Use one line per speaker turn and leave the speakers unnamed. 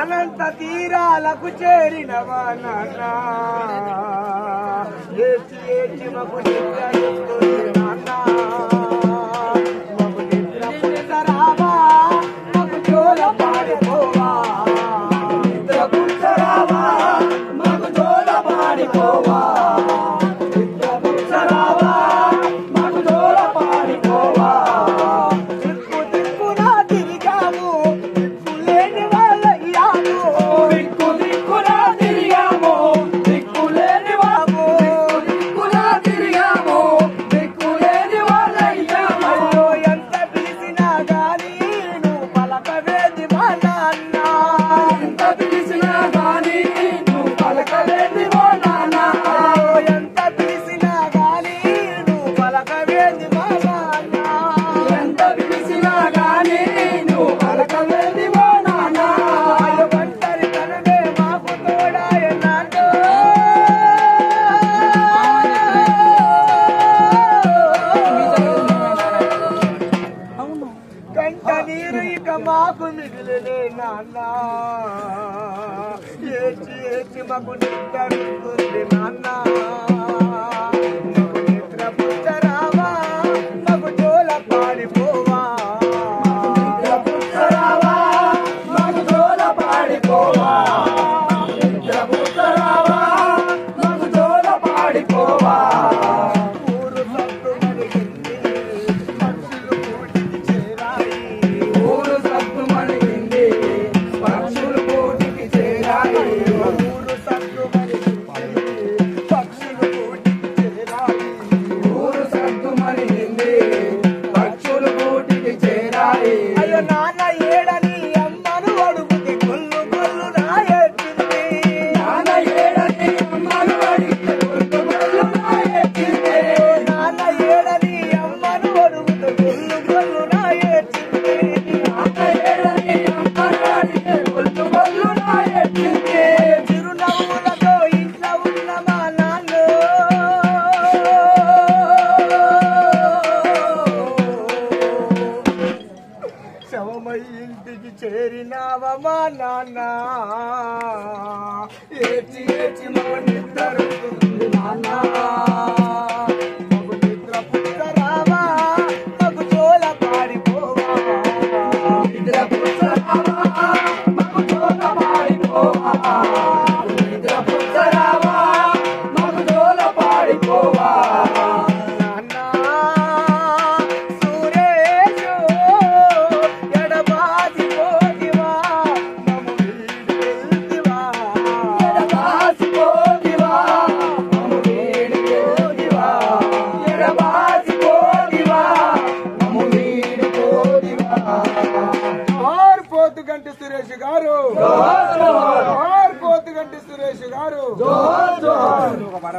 అనంత తీరాలకు చేరినవా నాన్న ఏచి ఏచి మగు నాన్న మగు నిద్ర పుట్టరావా మగు జోల పాడిపోవా నిద్ర పుట్టరావా మగు జోల పాడిపోవా నిద్ర పుట్టరావా మగు జోల పాడిపోవా దిక్కు దిక్కున తిరిగాము దిక్కులేని వాళ్ళయ్యాము దిక్కు దిక్కున తిరిగాము దిక్కులేని వాళ్ళము దిక్కున తిరిగాము దిక్కులేని వాళ్ళయ్యాము అయ్యో ఎంత పిలిచినా గానీ నువ్వు పలకవేది మా నాన్న ఎంత పిలిచినా గానీ నువ్వు పలకవేది మా నాన్న అయ్యో ఎంత పిలిచినా గానీ నువ్వు పలకవేది మా నాన్న ఎంత పిలిచినా గానీ నువ్వు పలకవేది మా నాన్న అయ్యో ఒంటరితనమే మాకు తోడాయ నాన్న కంట నీరు ఇక మాకు మిగిలినే నాన్న ఏచి ఏచి మాకు నిద్రస్తుంది నాన్న మగు నిద్ర పుట్టరావా మగు జోల పాడిపోవా నిద్ర పుట్టరావా మగు జోల పాడిపోవా నిద్ర పుట్టరావా మగు జోల పాడిపోవా ఊరు సత్తు మరిగింది పక్షులు కూటికి చేరాయి ఊరు సత్తు మరిగింది పక్షులు కూటికి చేరాయి ఊరు సత్తు మరిగింది పక్షులు కూటికి చేరాయి ఊరు సత్తు మరిగింది పక్షులు కూటికి చేరాయి అయ్యో నాన్న ఏడని అమ్మను అడుగుతి కొల్లు కొల్లు నాయెత్తింది నాన్న ఏడని అమ్మను అడిగితే కొల్లు కొల్లు నాయెత్తింది నాన్న ఏడని అమ్మను అడుగుతే కొల్లు కొల్లు నాయెత్తింది నాన్న ఏడని అమ్మను అడిగితే కొల్లు కొల్లు నాయెత్తింది చిరునవ్వులతో ఇంట్లో ఉన్న మా నాన్న శవమై ఇంటికి చేరినావా మా నాన్న ఏచి ఏచి మగ నిద్రస్తుంది నాన్న మగు నిద్ర పుట్టరావా మగు జోల పాడిపోవా నిద్ర పుట్టరావా మగు జోల పాడిపోవా నిద్ర పుట్టరావా మగు జోల పాడిపోవా నాన్న సురేషు ఎడబాసిపోతివా మము వీడికెళ్తివా ఎడబాసిపోతివా మము వీడికెళ్తివా ఎడబాసిపోతివా మము వీడికెళ్తివా జోహార్ పోతుగంటి సురేష్ గారు జోహార్ పోతుగంటి సురేష్ గారు జోహార్ జోహార్ ఒక పాట